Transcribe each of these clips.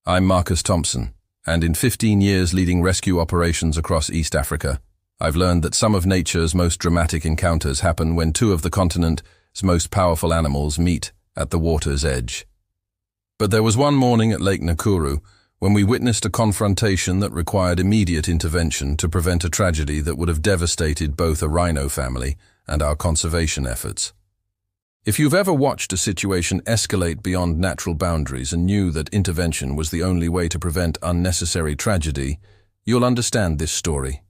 I'm Marcus Thompson, and in 15 years leading rescue operations across East Africa, I've learned that some of nature's most dramatic encounters happen when two of the continent's most powerful animals meet at the water's edge. But there was one morning at Lake Nakuru when we witnessed a confrontation that required immediate intervention to prevent a tragedy that would have devastated both a rhino family and our conservation efforts. If you've ever watched a situation escalate beyond natural boundaries and knew that intervention was the only way to prevent unnecessary tragedy, you'll understand this story.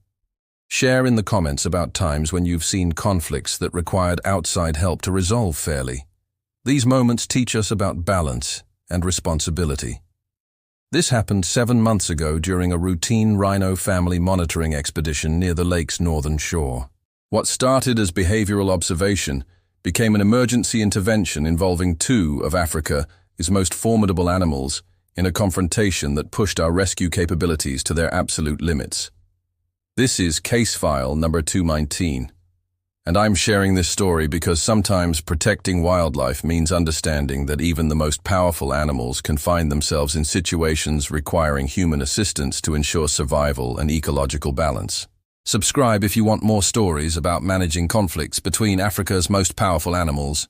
Share in the comments about times when you've seen conflicts that required outside help to resolve fairly. These moments teach us about balance and responsibility. This happened 7 months ago during a routine rhino family monitoring expedition near the lake's northern shore. What started as behavioral observation became an emergency intervention involving two of Africa's most formidable animals in a confrontation that pushed our rescue capabilities to their absolute limits. This is case file number 219, and I'm sharing this story because sometimes protecting wildlife means understanding that even the most powerful animals can find themselves in situations requiring human assistance to ensure survival and ecological balance. Subscribe if you want more stories about managing conflicts between Africa's most powerful animals.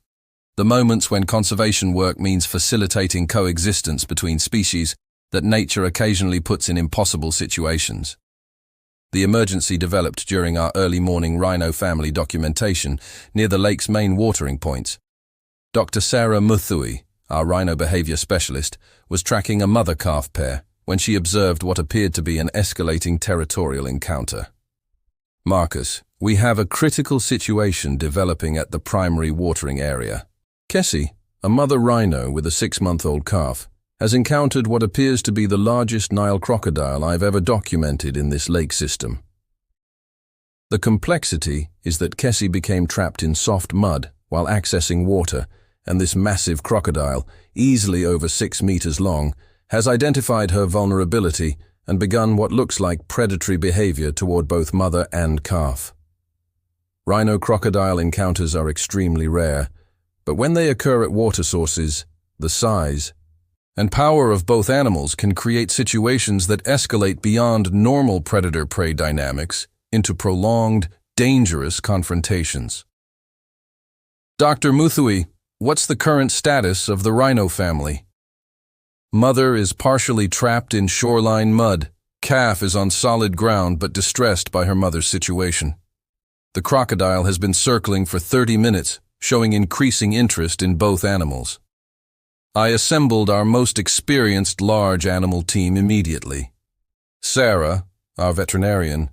The moments when conservation work means facilitating coexistence between species that nature occasionally puts in impossible situations. The emergency developed during our early morning rhino family documentation near the lake's main watering points. Dr. Sarah Muthui, our rhino behavior specialist, was tracking a mother-calf pair when she observed what appeared to be an escalating territorial encounter. Marcus, we have a critical situation developing at the primary watering area. Kessie, a mother rhino with a 6-month-old calf, has encountered what appears to be the largest Nile crocodile I've ever documented in this lake system. The complexity is that Kessie became trapped in soft mud while accessing water, and this massive crocodile, easily over 6 meters long, has identified her vulnerability and begun what looks like predatory behavior toward both mother and calf. Rhino-crocodile encounters are extremely rare, but when they occur at water sources, the size and power of both animals can create situations that escalate beyond normal predator-prey dynamics into prolonged, dangerous confrontations. Dr. Muthui, what's the current status of the rhino family? Mother is partially trapped in shoreline mud. Calf is on solid ground but distressed by her mother's situation. The crocodile has been circling for 30 minutes, showing increasing interest in both animals. I assembled our most experienced large animal team immediately. Sarah, our veterinarian,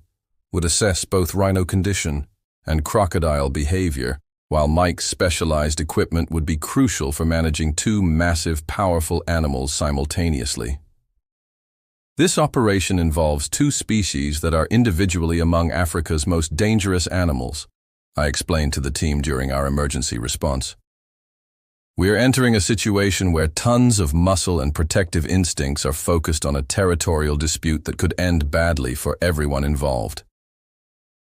would assess both rhino condition and crocodile behavior, while Mike's specialized equipment would be crucial for managing two massive, powerful animals simultaneously. This operation involves two species that are individually among Africa's most dangerous animals, I explained to the team during our emergency response. We're entering a situation where tons of muscle and protective instincts are focused on a territorial dispute that could end badly for everyone involved.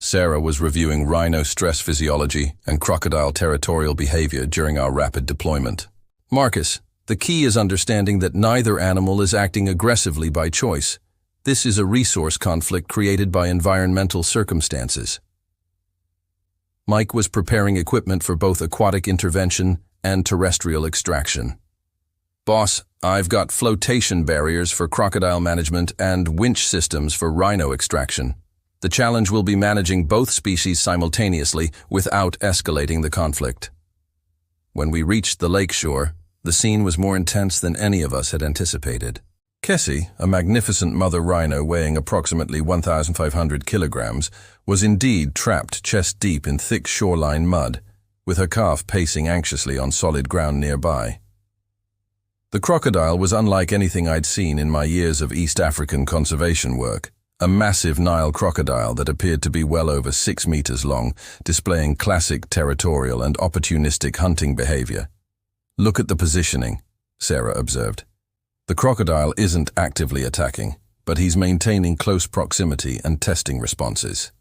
Sarah was reviewing rhino stress physiology and crocodile territorial behavior during our rapid deployment. Marcus, the key is understanding that neither animal is acting aggressively by choice. This is a resource conflict created by environmental circumstances. Mike was preparing equipment for both aquatic intervention and terrestrial extraction. Boss, I've got flotation barriers for crocodile management and winch systems for rhino extraction. The challenge will be managing both species simultaneously without escalating the conflict. When we reached the lakeshore, the scene was more intense than any of us had anticipated. Kessie, a magnificent mother rhino weighing approximately 1,500 kilograms, was indeed trapped chest-deep in thick shoreline mud, with her calf pacing anxiously on solid ground nearby. The crocodile was unlike anything I'd seen in my years of East African conservation work. A massive Nile crocodile that appeared to be well over 6 meters long, displaying classic territorial and opportunistic hunting behavior. Look at the positioning, Sarah observed. The crocodile isn't actively attacking, but he's maintaining close proximity and testing responses.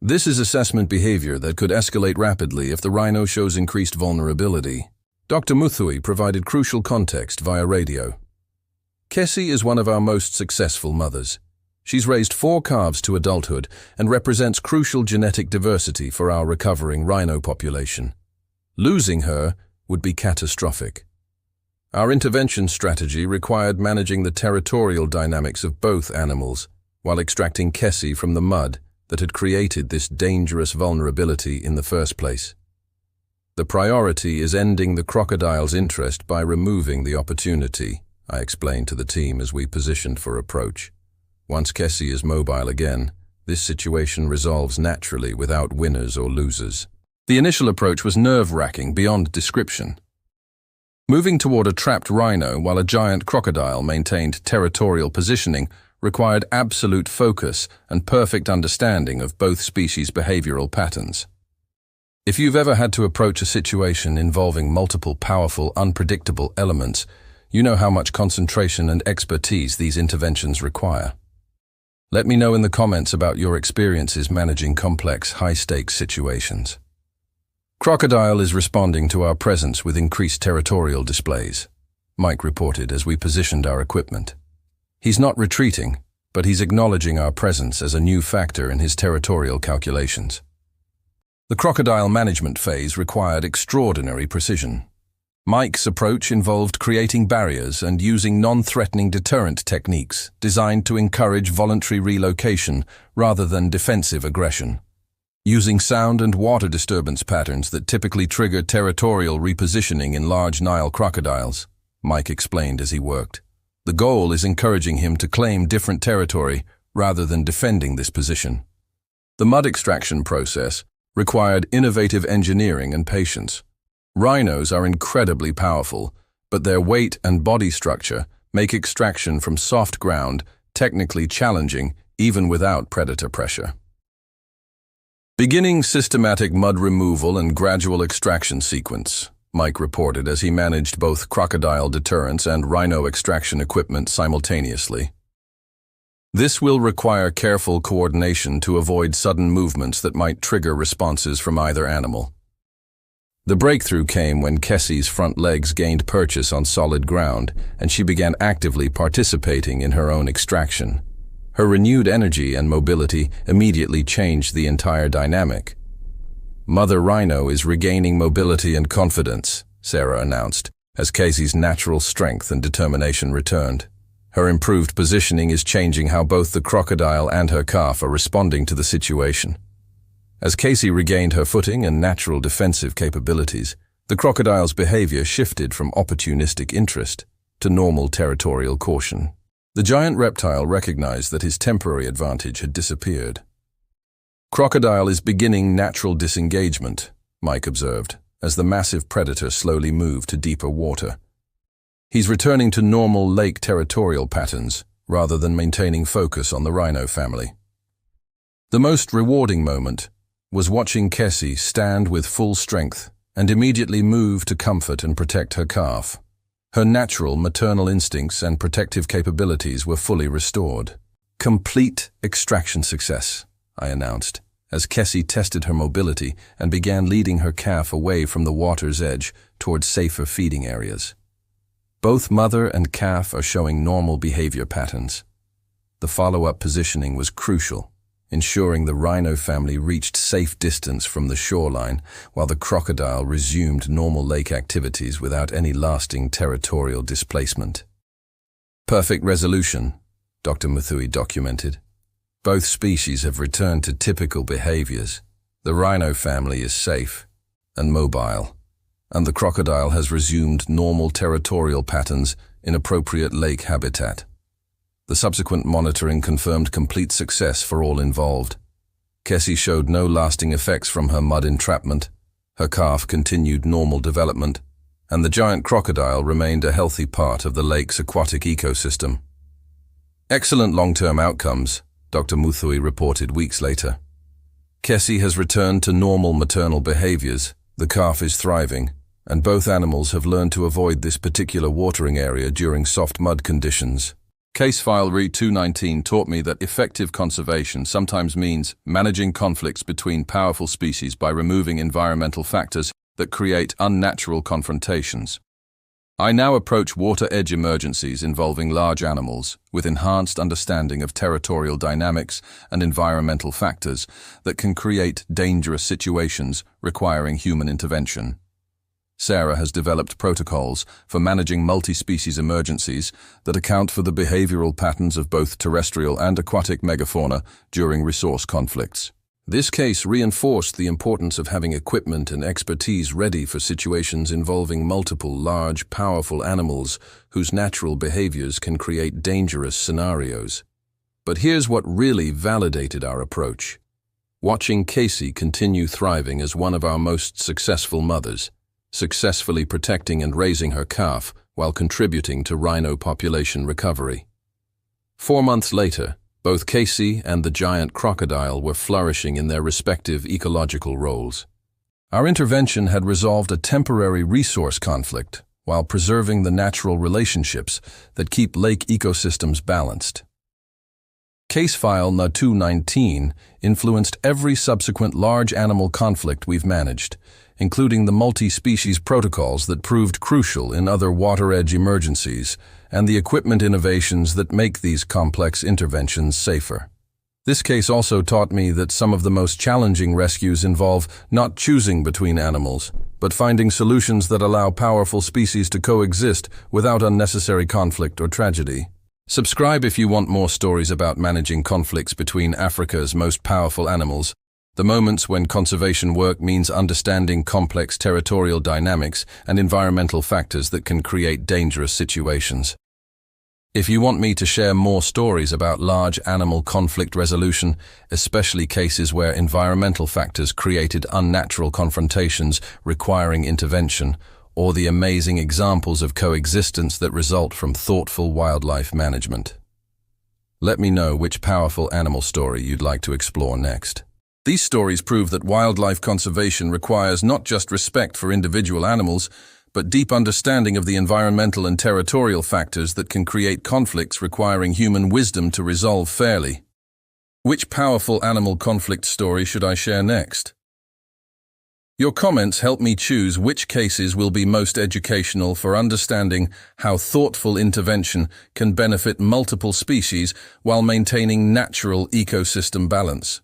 This is assessment behavior that could escalate rapidly if the rhino shows increased vulnerability. Dr. Muthui provided crucial context via radio. Kessie is one of our most successful mothers. She's raised 4 calves to adulthood and represents crucial genetic diversity for our recovering rhino population. Losing her would be catastrophic. Our intervention strategy required managing the territorial dynamics of both animals while extracting Kessie from the mud that had created this dangerous vulnerability in the first place. The priority is ending the crocodile's interest by removing the opportunity, I explained to the team as we positioned for approach. Once Kessie is mobile again, this situation resolves naturally without winners or losers. The initial approach was nerve-wracking beyond description. Moving toward a trapped rhino while a giant crocodile maintained territorial positioning required absolute focus and perfect understanding of both species' behavioral patterns. If you've ever had to approach a situation involving multiple powerful, unpredictable elements, you know how much concentration and expertise these interventions require. Let me know in the comments about your experiences managing complex, high-stakes situations. Crocodile is responding to our presence with increased territorial displays, Mike reported as we positioned our equipment. He's not retreating, but he's acknowledging our presence as a new factor in his territorial calculations. The crocodile management phase required extraordinary precision. Mike's approach involved creating barriers and using non-threatening deterrent techniques designed to encourage voluntary relocation rather than defensive aggression. Using sound and water disturbance patterns that typically trigger territorial repositioning in large Nile crocodiles, Mike explained as he worked. The goal is encouraging him to claim different territory rather than defending this position. The mud extraction process required innovative engineering and patience. Rhinos are incredibly powerful, but their weight and body structure make extraction from soft ground technically challenging even without predator pressure. Beginning systematic mud removal and gradual extraction sequence, Mike reported as he managed both crocodile deterrence and rhino extraction equipment simultaneously. This will require careful coordination to avoid sudden movements that might trigger responses from either animal. The breakthrough came when Kessie's front legs gained purchase on solid ground, and she began actively participating in her own extraction. Her renewed energy and mobility immediately changed the entire dynamic. Mother Rhino is regaining mobility and confidence, Sarah announced, as Kessie's natural strength and determination returned. Her improved positioning is changing how both the crocodile and her calf are responding to the situation. As Kessie regained her footing and natural defensive capabilities, the crocodile's behavior shifted from opportunistic interest to normal territorial caution. The giant reptile recognized that his temporary advantage had disappeared. Crocodile is beginning natural disengagement, Mike observed, as the massive predator slowly moved to deeper water. He's returning to normal lake territorial patterns rather than maintaining focus on the rhino family. The most rewarding moment was watching Kessie stand with full strength and immediately move to comfort and protect her calf. Her natural maternal instincts and protective capabilities were fully restored. Complete extraction success, I announced, as Kessie tested her mobility and began leading her calf away from the water's edge towards safer feeding areas. Both mother and calf are showing normal behavior patterns. The follow-up positioning was crucial, ensuring the rhino family reached safe distance from the shoreline while the crocodile resumed normal lake activities without any lasting territorial displacement. Perfect resolution, Dr. Muthui documented. Both species have returned to typical behaviors. The rhino family is safe and mobile, and the crocodile has resumed normal territorial patterns in appropriate lake habitat. The subsequent monitoring confirmed complete success for all involved. Kessie showed no lasting effects from her mud entrapment, her calf continued normal development, and the giant crocodile remained a healthy part of the lake's aquatic ecosystem. Excellent long-term outcomes, Dr. Muthui reported weeks later. Kessie has returned to normal maternal behaviors, the calf is thriving, and both animals have learned to avoid this particular watering area during soft mud conditions. Case file Re 219 taught me that effective conservation sometimes means managing conflicts between powerful species by removing environmental factors that create unnatural confrontations. I now approach water-edge emergencies involving large animals with enhanced understanding of territorial dynamics and environmental factors that can create dangerous situations requiring human intervention. Sarah has developed protocols for managing multi-species emergencies that account for the behavioral patterns of both terrestrial and aquatic megafauna during resource conflicts. This case reinforced the importance of having equipment and expertise ready for situations involving multiple large, powerful animals whose natural behaviors can create dangerous scenarios. But here's what really validated our approach. Watching Casey continue thriving as one of our most successful mothers, successfully protecting and raising her calf while contributing to rhino population recovery. 4 months later, both Casey and the giant crocodile were flourishing in their respective ecological roles. Our intervention had resolved a temporary resource conflict while preserving the natural relationships that keep lake ecosystems balanced. Case file Na-219 influenced every subsequent large animal conflict we've managed, including the multi-species protocols that proved crucial in other water-edge emergencies and the equipment innovations that make these complex interventions safer. This case also taught me that some of the most challenging rescues involve not choosing between animals, but finding solutions that allow powerful species to coexist without unnecessary conflict or tragedy. Subscribe if you want more stories about managing conflicts between Africa's most powerful animals, the moments when conservation work means understanding complex territorial dynamics and environmental factors that can create dangerous situations. If you want me to share more stories about large animal conflict resolution, especially cases where environmental factors created unnatural confrontations requiring intervention, or the amazing examples of coexistence that result from thoughtful wildlife management, let me know which powerful animal story you'd like to explore next. These stories prove that wildlife conservation requires not just respect for individual animals, but deep understanding of the environmental and territorial factors that can create conflicts requiring human wisdom to resolve fairly. Which powerful animal conflict story should I share next? Your comments help me choose which cases will be most educational for understanding how thoughtful intervention can benefit multiple species while maintaining natural ecosystem balance.